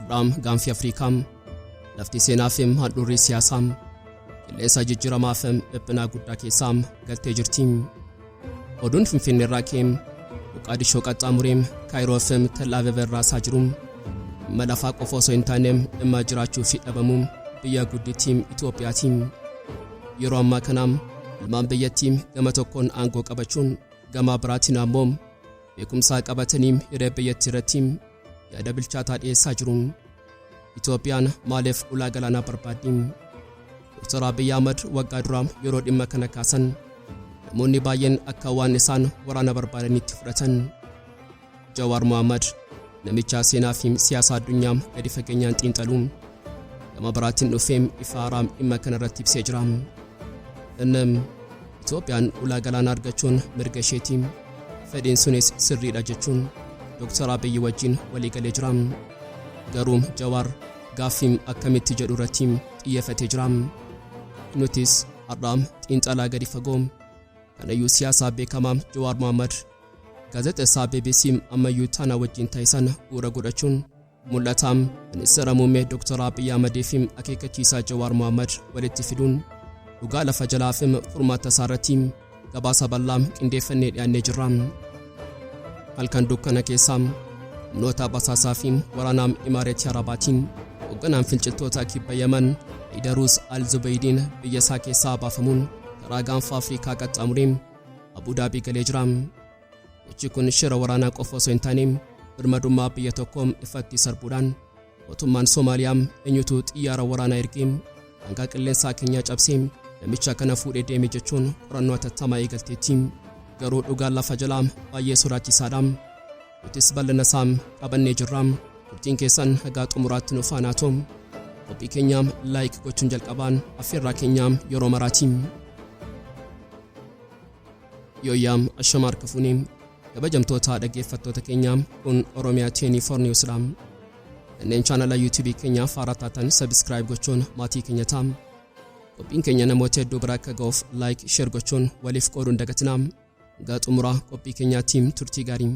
Har'a Gaanfa Afriikaa lafti seenaa fi handhuurri siyaasaa qilleensa jijjiiramaa fi dhiphinaa guddaa keessaa galtee jirti. Oduun Finfinneerraa ka'ee Moqaadishoo qaxxaamuree Kaayiroo fi Tel Aviv irraa isaa jiru malafaa qofa osoo hin taane dhimma jiraachuu fi dhabamuu biyya guddittii Itoophiyaati. Yeroo ammaa kana ilmaan biyyattii gama tokkoon aangoo qabachuun gama biraatiin ammoo beekumsa qabatanii hiree biyyattii irratti yaada bilchaataa dhiyeessaa jiru. Itoophiyaan maaliif ulaa galaanaa barbaaddi? Dr. Abiy Ahimed waggaa duraa yeroo dhimma kana kaasan namoonni baay'een akka waan isaan waraana barbaadanitti fudhatan. Jawar Mohammed namicha seenaa fi siyaasa addunyaa gadi fageenyaan xiinxalu gama biraatiin dhufee ifa haaraa dhimma kana irratti ibsee jira. Inni Itoophiyaan ulaa galaanaa argachuun mirga isheeti, fedhiin sunis sirriidha jechuun Dr. Abiy wajjin walii galee jira. Garuu Jawar gaaffii akkamitti jedhu irratti xiyyeeffatee jira. Nutis har'a xiinxalaa gadi fagoo kanayyuu siyaasaa beekamaa Jawar Mohammed gaazexeessaa BBC ammayyuu taana wajjin taasisan bu'uura godhachuun mul'ata ministeera muummee Dr. Abiy Ahmed fi akeekkachiisaa Jawar Mohammed walitti fiduun dhugaa lafa jalaa fi furmaata isaarratti gabaasa bal'aa qindeeffannee dhiyaannee jirra. Halkan dukkana keessaa humnoota basaasaa fi waraanaa Imaareetii Arabaatiin hoogganaan finciltoota kibba Yemen Idarus Al-Zubaydiin biyya isaa keessaa baafamuun karaa gaanfa Afriikaa qaxxaamuree Abu Dhaabii galee jira. Gochi kun shira waraanaa qofa osoo hin taane birmadummaa biyya tokkoo ifatti sarbuudhaan mootummaan Somaaliyaa eenyutu xiyyaara waraanaa ergee hanga qilleensaa keenyaa cabsee namicha kana fuudhee deeme jechuun qorannoo hatattamaa eegalteetti. Garuu dhugaan lafa jalaa baay'ee sodaachisaadha. Nutis bal'ina isaa qabannee jirra. Turtiin keessan haga xumuraatti nu faana ta'aa. Qophii keenya laayik gochuun jalqabaan affeerraa keenya yeroo maraati. Yooyyaam ashamaar kafuuni kabajamtoota dhaggeeffattoota keenya kun Oromiyaa 24 Newsdha. Kanneen chaanala YouTube keenya haaraa taatan subscribe gochuun maatii keenya ta'aa. Qophiin keenya namoota hedduu bira akka ga'uuf laayik share gochuun waliif qooduun dagatinaa. Gaa xumuraa qophii keenyaatiin turtii gaarii.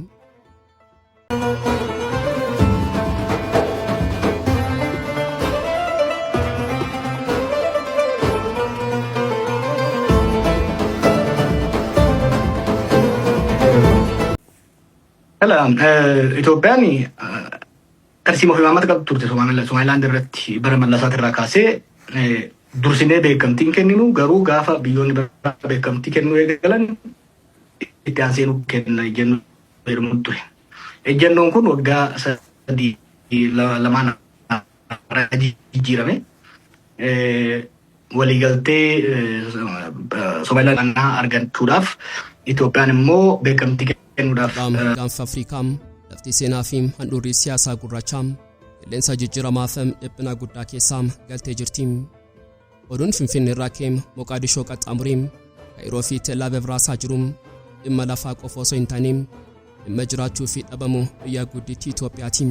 Itoophiyaan tarsiima ofiimaamata qabdu turte Somaliland irratti bara mallasaati irraa kaasee dursinee beekamtiin kenninu garuu gaafa biyyoonni beekamtii kennuu eegalan itti aanseenuu kenna ejjennoo jedhamu ture. Ejjennoon kun waggaa 3 jijjiirame waliigaltee Somaliland argachuudhaaf Itoophiyaan immoo beekamtii kennuudhaaf Gaanfa Afriikaa lafti seenaa fi handhuurri siyaasaa gurraachaa qilleensa jijjiiramaa fi dhiphina guddaa keessaa galtee jirti. Oduun Finfinneerraa ka'ee Moqaadishoo qaxxaamuree Kaayiroo fi Tel Aviv irraa isaa jiru dhimma lafaa qofa osoo hin taane dhimma jiraachuu fi dhabamuu biyya guddittii Itoophiyaati.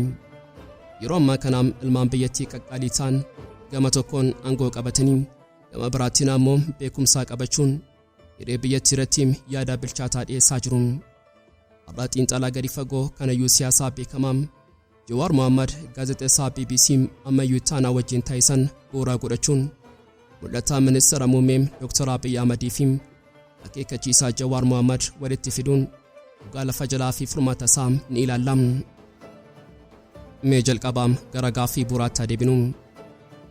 Yeroo ammaa kana ilmaan biyyattii qaqqaalii ta'an gama tokkoon aangoo qabatanii gama biraatiin ammoo beekumsa qabachuun hiree biyyattii irratti yaada bilchaataa dhiyeessaa jiru. Har'a xiinxalaa gadi fagoo kanayyuu siyaasaa beekamaa Jawar Mohammed gaazexeessaa BBC ammayyuu taana wajjin taasisan bu'uura godhachuun mul'ata ministeera muummee Dr. Abiy Ahmed fi akeekkachiisaa Jawar Mohammed walitti fiduun dhugaa lafa jalaa fi furmaata isaa ni ilaalla. Mee jalqabaa gara gaaffii bu'uuraatti adeemnu.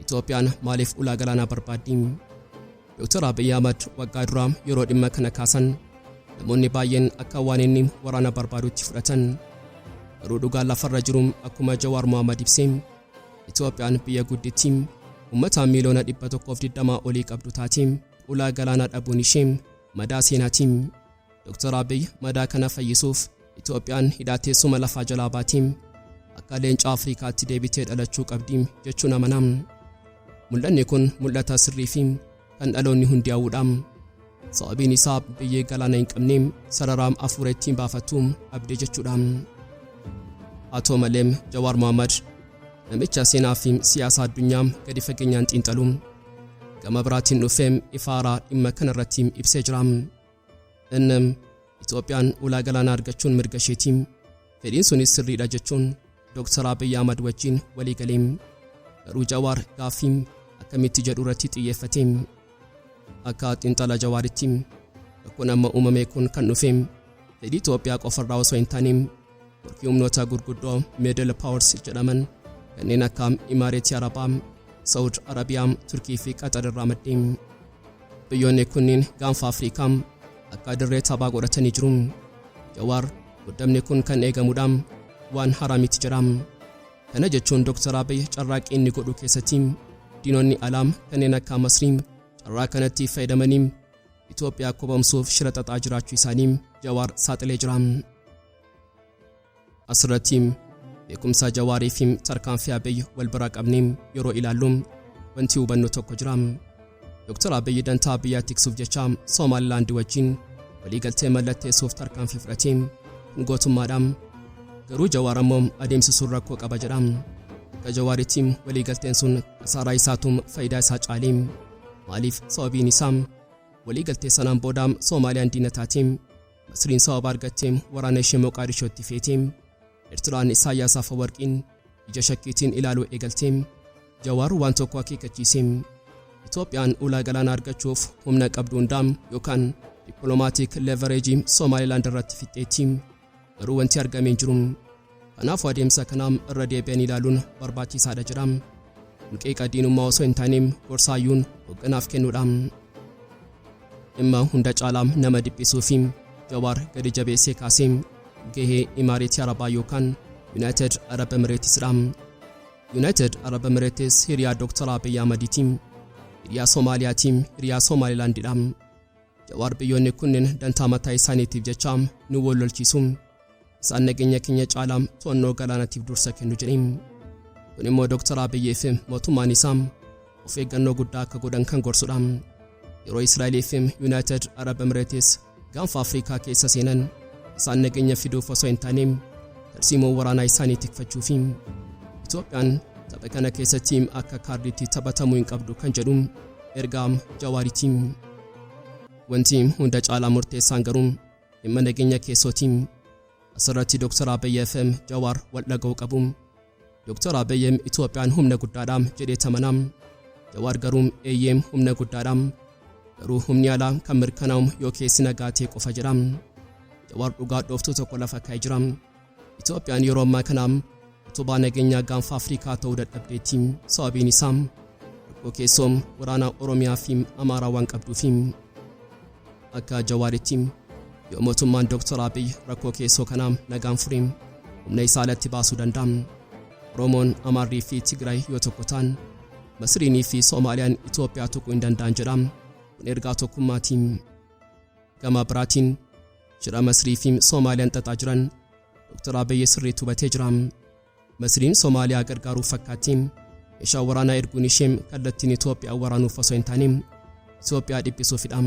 Itoophiyaan maaliif ulaa galaanaa barbaaddi? Dr. Abiy Ahmed waggaa duraa yeroo dhimma kana kaasan namoonni baay'een akka waan inni waraana barbaadutti fudhatan. Garuu dhugaan lafarra jiru akkuma Jawar Mohammed ibsee Itoophiyaan biyya guddittii uummata miiliyoona 120 olii qabdu taatee ulaa galaanaa dhabuun ishee madaa seenaati. Dr. Abiy madaa kana fayyisuuf Itoophiyaan hidhaa teessuma lafaa jalaa baatee akka leenca Afriikaatti deebitee dhalachuu qabdi jechuun amana. Mul'anni kun mul'ata sirrii fi kan dhaloonni hundi hawwuudha. Sababiin isaa biyyee galaana hin qabne sararaam afuura ittiin baafatu abdii jechuudha. Haa ta'u malee Jawar Mohammed namicha seenaa fi siyaasa addunyaa gadi fageenyaan xiinxalu gama biraatiin dhufee ifa haaraa dhimma kana irratti ibsee jira. Inni Itoophiyaan ulaa galaanaa argachuun mirga isheeti, fedhiin sunis sirriidha jechuun Dr. Abiy Ahimed wajjin walii galeem garuu Jawar gaaffii akkamitti jedhu irratti xiyyeeffateem akka xiinxala Jawaritti rakkoon amma uumame kun kan dhufeem fedhii Itoophiyaa qofarraa osoo hin taaneem turkii humnoota gurguddoo Middle Powers jedhaman kanneen akka Imaaratii Arabaa, Saudi Arabiyaa, Turkii fi Qatar irraa maddeem. Biyyoonni kunniin gaanfa Afriikaa akka dirree taphaa godhatanii jiru. Jawar guddamni kun kan eegamuudhaan waan haaraa miti jedham. Kana jechuun Dr. Abiy carraaqqii inni godhu keessatti diinonni alaam kanneen akka Masrii carraa kanatti fayyadamanii Itoophiyaa koomsuuf shira xaxaa jiraachuu isaanii Jawar saaxilee jira. Asirratti beekumsa Jawarii fi tarkaanfii Abiy wal bira qabnee yeroo ilaallu wanti hubannu tokko jira. Dr. Abiy dantaa biyyaa tiksuuf jecha Somaliland wajjin waliigaltee mallatteessuuf tarkaanfii fudhatee gootummaadhaan garuu Jawar ammoo adeemsisuun rakkoo qaba jedha. Akka Jawaritti waliigalteen sun kasaaraa isaatum faayidaa isaa caalee maaliif sababiin isaa waliigaltee sanaan booda Soomaaliyaan diinataatiin Masriin sababa argattee waraana ishee Moqaadishootti feetee Eertiraan Isaayyaas Afewarqiin ija shakkiitiin ilaaluu eegaltee Jawar waan tokko akeekkachiisee Itoophiyaan ulaa galaanaa argachuuf humna qabdu hundaam yookaan dippiloomaatiik leverage Somaliland irratti fixxeetti garuu wanti argamee hin jiru. Kanaaf adeemsa kanaan irra deebi'anii ilaaluun barbaachisaadha jedha. Qeeqa diinummaa osoo hin taaneem gorsaayyuun hogganaaf kennuudha. Dhimma hunda caalaa nama dhiphisuu fi Jawar gadi jabeessee kaasee gahee Imaaratii Arabaa yookaan United Arab Emirates dha. United Arab Emirates hiriyaa Dr. Abiy Ahmediitiin hiriyaa Soomaaliyaatiin hiriyaa Somaliland dha. Jawar biyyoonni kunniin dantaa mataa isaaniitiif jecha nu wal lolchiisu. Isaan nageenya keenya caalaa to'annoo galaanaatiif dursa kennu jedheen. Kun immoo Dr. Abiy fi mootummaan isaa of eeggannoo guddaa akka godhan kan gorsudha. Yeroo Israa'eel fi United Arab Emirates gaanfa Afriikaa keessa seenan isaan nageenya fiduuf osoo hin taaneem tarsiimoo waraanaa isaanii tikfachuuf Itoophiyaan tapha kana keessatti akka kaardiitti taphatamuu hin qabdu kan jedhu ergaa Jawariiti. Wanti hunda caalaa murteessaan garuu dhimma nageenya keessootiin asirratti Dr. Abiy fi Jawar wal dhaga'uu qabu. Dr. Abiy Itoophiyaan humna guddaadha jedhee tamanaam. Jawar garuu eeyyeem humna guddaadha. Garuu humni alaa kan mirkanaa'u yoo keessi nagaatee qofa jedha. Jawar dhugaa dhooftuu tokko lafa kaa'ee jira. Itoophiyaan yeroo ammaa kana utubaa nageenyaa gaanfa Afriikaa ta'uu dadhabdeetti. Sababiin isaa rakkoo keessoo waraana Oromiyaa fi Amaaraa waan qabduuf. Akka Jawaritti yoo mootummaan Dr. Abiy rakkoo keessoo kana nagaan furee humna isaa alatti baasuu danda'a. Oromoon, Amaarrii fi Tigraay yoo tokko ta'an Masriinii fi Soomaaliyaan Itoophiyaa tuquu hin danda'an jedha. Kun ergaa tokkummaatiin. Gama biraatiin shira Masrii fi Soomaaliyaan xaxaa jiran Dr. Abiy sirriitti hubatee jira. Masriin Soomaaliyaa gargaaruuf fakkaatti meeshaa waraanaa erguun ishee kallattiin Itoophiyaa waraanuuf osoo hin taane Itoophiyaa dhiphisuufidha.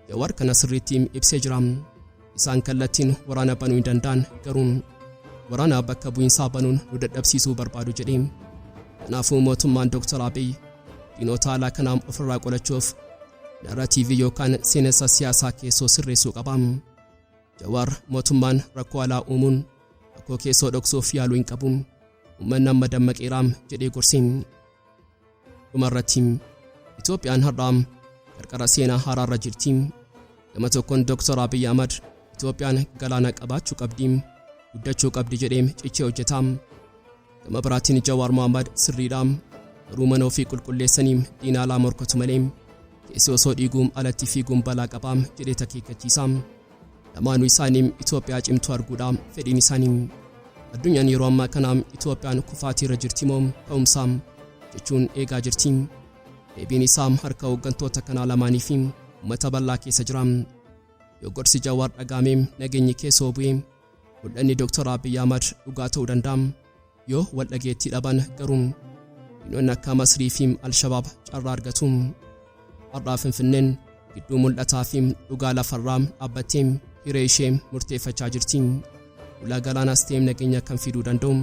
Jawar kana sirriitti ibsee jira. Isaan kallattiin waraana banuu hin danda'an garuu waraana bakka bu'iinsaa banuun nu dadhabsiisuu barbaadu jedhee. Kanaafuu mootummaan Dr. Abiy diinota alaa kanaan ofirraa qolachuuf narratiivii yookaan seenessa siyaasaa keessoo sirreessuu qaba. Jawar mootummaan rakkoo alaa uumuun rakkoo keessoo dhoksuuf yaaluu hin qabu. Uummanni amma dammaqeeraam jedhee gorseen. Dhumarratti Itoophiyaan har'a qarqara seenaa haaraarra jirti. Gama tokkoon Dr. Abiy Ahmed Itoophiyaan galaana qabaachuu qabdi, guddachuu qabdi jedhee cichee hojjeta. Gama biraatiin Jawar Mohammed sirriidha. Garuu mana ofii qulqulleessanii diina alaa morkatu malee keessi osoo dhiiguum alatti fiiguum balaa qabaam jedhee akeekkachiisa. Lamaanuu isaanii Itoophiyaa cimtuu arguudha fedhiin isaanii. Addunyaan yeroo ammaa kana Itoophiyaan kufaatiirra jirti moo ka'umsaam jechuun eegaa jirti. Deebiin isaa harka hooggantoota kanaa lamaanii fi uummata bal'aa keessa jira. Yoo gorsi Jawar dhagaamee nageenyi keessoo bu'ee mul'anni Dr. Abiy Ahmed dhugaa ta'uu danda'a. Yoo wal dhageettii dhaban garuu diinonni akka Masrii fi Al-Shabaab carraa argatu. Har'aa Finfinneen gidduu mul'ataa fi dhugaa lafarraa dhaabbattee hiree ishee murteeffachaa jirti. Hulaa Galaanaas ta'ee nageenya kan fiduu danda'u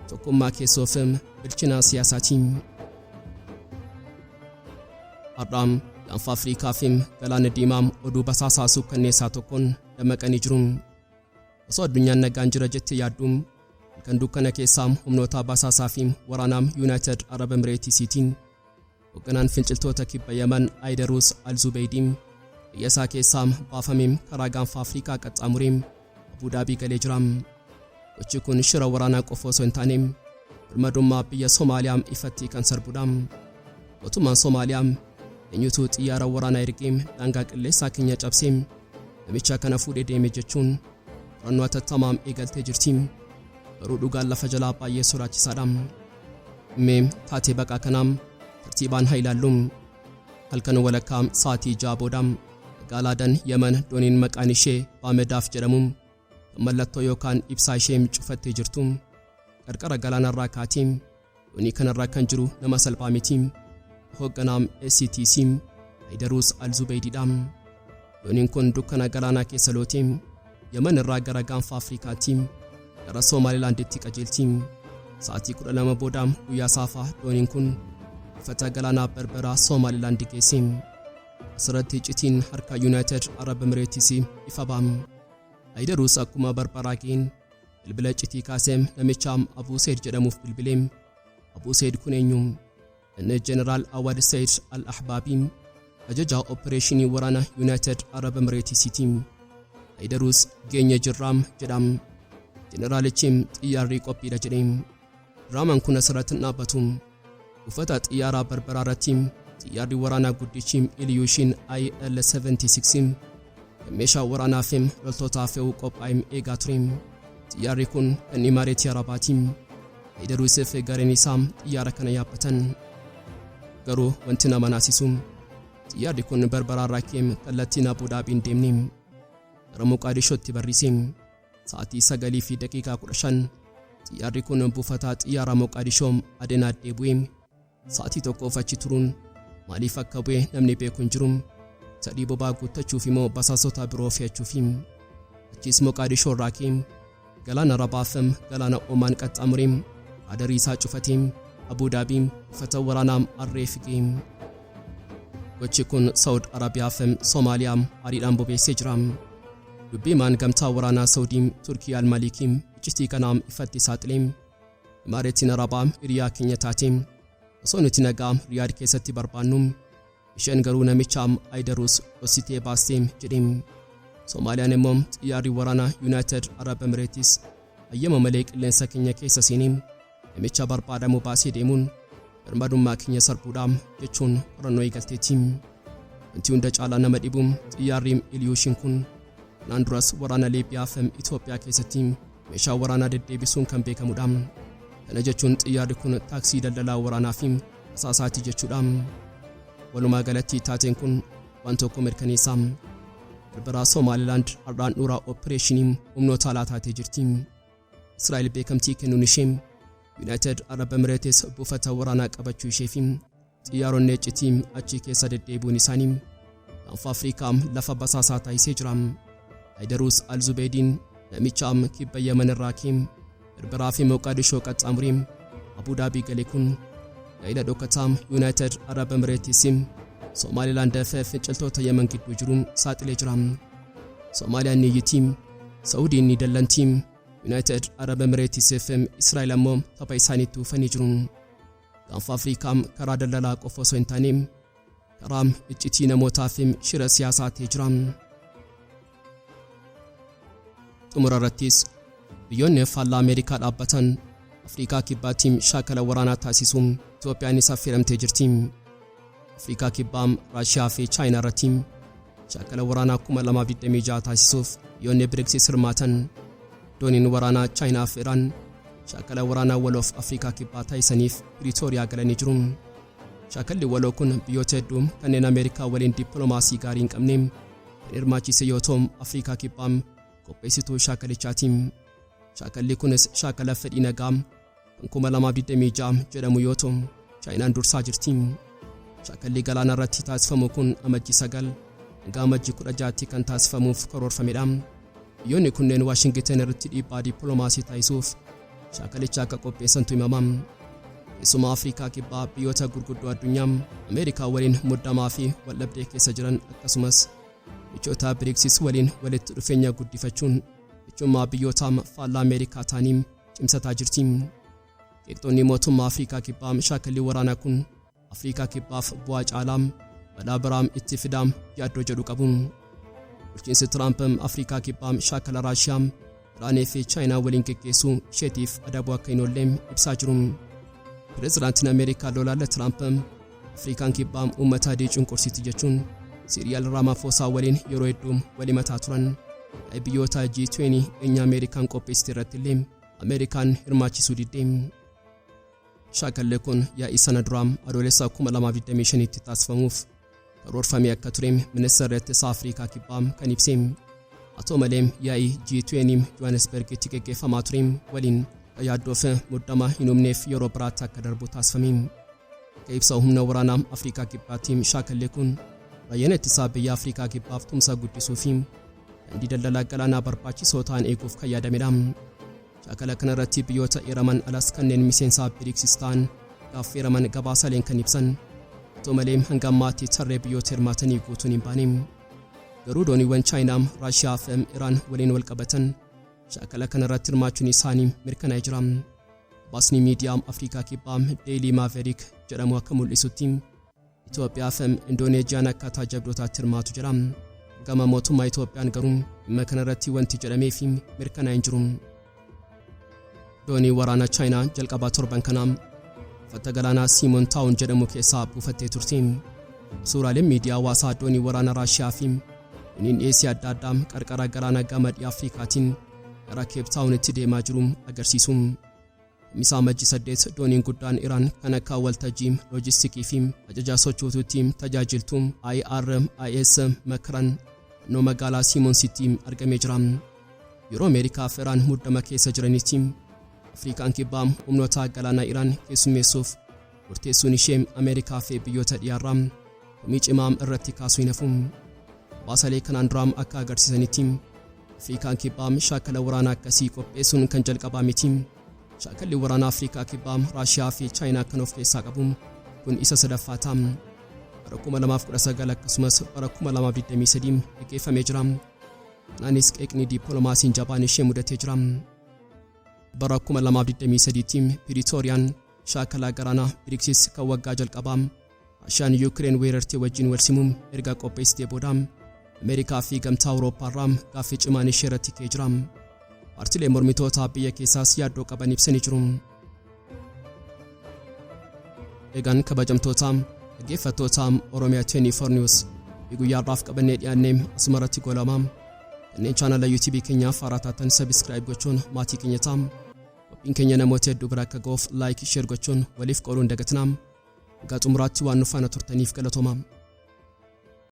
tokkummaa keessoo fi bilchina siyaasaati. Har'a gaanfa Afriikaa fi Galaana Diimaa oduu basaasaa suukkanneessaa tokkoon dammaqanii jiru. Osoo addunyaan nagaan jira jettee yaaddu kan dukkana keessaa humnoota basaasaa fi waraanaa United Arab Emirates hoogganaan finciltoota kibba Yaman Aydarus Al-Zubaydiin biyyasaa keessaa baafamee karaa gaanfa Afriikaa qaxxaamuree Abu Dhabii galee jira. Gochi kun shira waraanaa qofa osoo hin taane birmadummaa biyya Somaaliyaa ifatti kan sarbudha. Mootummaan Somaaliyaa eenyutu xiyyaara waraanaa ergee daangaa qilleensaa keenya cabsee namicha kana fuudhee deeme jechuun qorannoo atattamaa eegaltee jirti. Garuu dhugaan lafa jalaa baay'ee sodaachisaadha. Mee taatee baqaa kanaa tartiibaan haa ilaallu. Halkan walakkaa sa'aatii 6 booda magaalaa Yaman dooniin maqaan ishee Baamedaaf jedhamu mallattoo yookaan ibsaa ishee cufattee jirtu qarqara galaanarraa kaatee doonii kanarraa kan jiru nama salphaa miti. Hoogganaa SCTC Aydarus Al-Zubaydiidha. Dooniin kun dukkana galaanaa keessa lootee Yaman irraa gara gaanfa Afriikaatti gara Somalilanditti qajeelti. Sa'aatii 12 booda guyyaa saafaa dooniin kun ifata galaanaa Berberaa Somaliland geesse. Asirratti iccitiin harka United Arab Emirates ifa baam. Aydarus akkuma Berberaa ga'een bilbila iccitii kaasee namicha Abu Said jedhamuuf bilbilee. Abu Said kun eenyu? Inni General Awad Said Al-Ahbabi ajajaa opereeshinii waraana United Arab Emirates. Aydarus geenye jirraam jedham. Jeneraalichi xiyyaarri qophiidha jedhee. Diraamaan kun asirratti dhaabbatu. Uffata xiyyaara Berberaa irratti xiyyaarri waraanaa guddichi Ilyushin IL-76 meeshaa waraanaa fi loltoota fe'uu qophaa'ee eegaa ture. Xiyyaarri kun kan Imareetii Arabaati. Aydarus fi gareen isaa xiyyaara kana yaabbatan. Garuu wanti nama naasisu xiyyaarri kun Berberaa irraa ka'ee kallattiin Abu Dhaabiin deemne gara Moqaadishootti barrise. Sa'aatii 9:15 xiyyaarri kun buufata xiyyaara Moqaadishoo Adenaa deebi'ee sa'aatii tokkoof achi turuun maaliif akka bu'e namni beeku hin jiru. Sadii bobaa guuttachuuf immoo basaasota biroo fe'achuuf. Achiis Moqaadishoo irraa ka'ee galaana Arabaa fi galaana Omaan qaxxaamuree adarii isaa cufatee Abu Dhaabii uffata waraanaa arreef ga'e. Gochi kun Saudi Arabiyaa fi Somaaliyaa ariidhaan bobeessee jira. Dubbiimaan gamtaa waraanaa Saudii Turtii Al-Maliki iccitii kanaa ifatti saaxilee Imareetiin Arabaa hiriyaa keenya taate osoo nuti nagaa Riyaad keessatti barbaannu isheen garuu namicha Aydarus dhositee baastee jedhee. Somaaliyaan immoo xiyyaarri waraanaa United Arab Emirates ayyama malee qilleensa keenya keessa seenee namicha barbaadamu baasee deemuun birmadummaa keenya sarbuudhaaf jechuun qorannoo eegalteetti. Wanti hunda caalaa nama dhibu xiyyaarri Ilyushin kun kanaan duras waraana Liibiyaa fi Itoophiyaa keessatti meeshaa waraanaa deddeebisuun kan beekamudha. Kana jechuun xiyyaarri kun taaksii daldalaa waraanaa fi basaasaati jechuudha. Walumaa galatti taateen kun waan tokko mirkaneessa. Berberaa Somaliland har'aan dhuraa opereeshinii humnoota alaa taatee jirti. Israa'el beekamtii kennuun ishee United Arab Emirates buufata waraanaa qabachuu ishee fi xiyyaaronni iccitii achi keessa deddeebi'uun isaanii gaanfa Afriikaa lafa basaasaa taasisee jira. Aydarus Al-Zubaydiin namicha kibba Yaman irraa ka'ee Berberaa fi Moqaadishoo qaxxaamuree Abu Dhaabii galee kun gaa'ila dhokkataa United Arab Emirates Somaliland fi finciltoota Yaman gidduu jiruun saaxilee jira. Soomaaliyaan niyyittii, Saaudiin ni dallantii, United Arab Emirates fi Israa'el ammoo tapha isaaniitti ufanii jiru. Gaanfa Afriikaa karaa daldalaa qofa osoo hin taane karaa iccitii namootaa fi shira siyaasaa ta'ee jira. Xumura irrattis biyyoonni faallaa Ameerikaa dhaabbatan Afriikaa kibbaatti shaakala waraanaa taasisuun Itoophiyaanis affeeramtee jirti. Afriikaa kibbaa Raashiyaa fi Chaayinaa irratti shaakala waraanaa 2026 taasisuuf biyyoonni BRICS hirmaatan. Dooniin waraanaa Chaayinaa fi Iraan shaakala waraanaa waloof Afriikaa kibbaa taasisaniif Pretoria galanii jiru. Shaakalli waloo kun biyyoota hedduu kanneen Ameerikaa waliin dippiloomaasii gaarii hin qabne kan hirmaachise yoo ta'u Afriikaa kibbaa qopheessituu shaakalichaati. Shaakalli kunis shaakala fedhii nagaa 2026 jedhamu yoo ta'u Chaayinaan dursaa jirti. Shaakalli galaana irratti taasifamu kun amajjii 9 hanga amajjii 16 kan taasifamuuf karoorfamedha. Biyyoonni kunneen Waashingtan irratti dhiibbaa dippiloomaasii taasisuuf shaakalicha akka qopheessantu himama. Keessumaa Afriikaa kibbaa biyyoota gurguddoo addunyaa Ameerikaa waliin muddamaa fi waldhabdee keessa jiran akkasumas michoota BRICS waliin walitti dhufeenya guddifachuun michummaa biyyoota faallaa Ameerikaa ta'anii cimsataa jirti. Qeeqxoonni mootummaa Afriikaa kibbaa shaakalli waraanaa kun Afriikaa kibbaaf bu'aa caalaam badhaa biraam itti fidaam yaaddoo jedhu qabu. Bulchiinsi Tiraamp Afriikaa kibbaa shaakala Raashiyaa, Iraanii fi Chaayinaa waliin geggeessuu isheetiif adabuu akka hin oolleem ibsaa jiru. Pireezidaantiin Ameerikaa Doonaald Tiraamp Afriikaan kibbaa uummata adii cunqursiti jechuun Siiriyaal Raamaafosaa waliin yeroo hedduu walii mataa turan. Biyyoota G20 enya Ameerikaan qopheessite irratti illee Ameerikaan hirmaachisuu diddeem. Shaakalli kun yaa'ii sana duraam adoolessa 2025 tti taasifamuuf karoorfamee akka tureem ministeerri ittisaa Afriikaa kibbaa kan ibseem. Haa ta'u malee yaa'ii G20 Johannesburgitti geggeeffamaa tureem waliin yaaddoof muddama hin uumneef yeroo biraatti akka darbu taasifameem. Akka ibsa humna waraanaa Afriikaa kibbaatti shaakalli kun raayyaa ittisaa biyya Afriikaa kibbaaf tumsa guddisuu fi daandii daldalaa galaanaa barbaachisoo ta'an eeguuf kan yaadamedha. Shaakala kana irratti biyyoota eeraman alas kanneen miseensa BRICS ta'an gaaffeeraman gabaasaleen kan ibsan. Haa ta'u malee hanga ammaatti tarree biyyoota hirmaatanii guutuun hin baaneem. Garuu dooniiwwan Chaayinaa, Raashiyaa fi Iraan waliin wal qabatan shaakala kana irratti hirmaachuun isaanii mirkanaa'ee jira. Baasni miidiyaa Afriikaa kibbaa Daily Maverick jedhamu akka mul'isutti Itoophiyaa fi Indoneeziyaan akka tajaajiltootaatti hirmaatu jira. Gama mootummaa Itoophiyaan garuu dhimma kana irratti wanti jedhamee fi mirkanaa'ee hin jiru. Doonii waraana Chaayinaa jalqabaa torban kanaa buufata galaanaa Siimon Taawun jedhamu keessaa buufattee turti. Suuraaleen miidiyaa hawaasaa doonii waraana Raashiyaa fi dooniin dhiyeessii adda addaa qarqara galaana gama dhiyaa Afriikaatiin gara Keep Taawunitti deemaa jiru agarsiisu. Misaa Majji 8 dooniin guddaan Iraan kan akka waltajjii loojistikii fi ajajaa sochootuutti tajaajiltu IRIS Makran naannoo magaalaa Siimonsittii argamee jira. Yeroo Ameerikaa fi Iraan muddama keessa jiranitti Afriikaan kibbaa humnoota galaanaa Iraan keessummeessuuf murteessuun ishee Ameerikaa fi biyyoota dhiyaarraa komii cimaa irratti kaasuu hin hafu. Baasalee kanaan duraam akka agarsiisanitti Afriikaan kibbaa shaakala waraanaa akkasii qopheessuun kan jalqabaa miti. Shaakalli waraanaa Afriikaa kibbaa Raashiyaa fi Chaayinaa kan of keessaa qabu kun isa sadaffaa ta'a. Bara 2019 akkasumas bara 2023 geggeeffamee jira. Kanaanis qeeqni dippiloomaasiin jabaan ishee mudatee jira. Bara 2023 Piriitooriyaan shaakala galaanaa BRICS kan waggaa jalqabaa Raashiyaan Yuukireen weerartee wajjin walsimuun erga qopheessitee booda Ameerikaa fi gamtaa Awurooppaarraa gaaffii cimaan ishee irratti ka'ee jira. Paartiilee mormitoota biyya keessaas yaaddoo qaban ibsanii jiru. Egaan kabajamtoota dhaggeeffattoota Oromiyaa 24 News guyyaadhaaf qabannee dhiyaannee asumarratti goolamaa. Kanneen chaanala YouTube keenyaaf haaraa taatan subscribe gochuun maatii keenya ta'aa. Qophiin keenya namoota hedduu bira akka ga'uuf like share gochuun waliif qooduun dagatinaa. Xumuraatti waan nu faana turtaniif galatoomaa.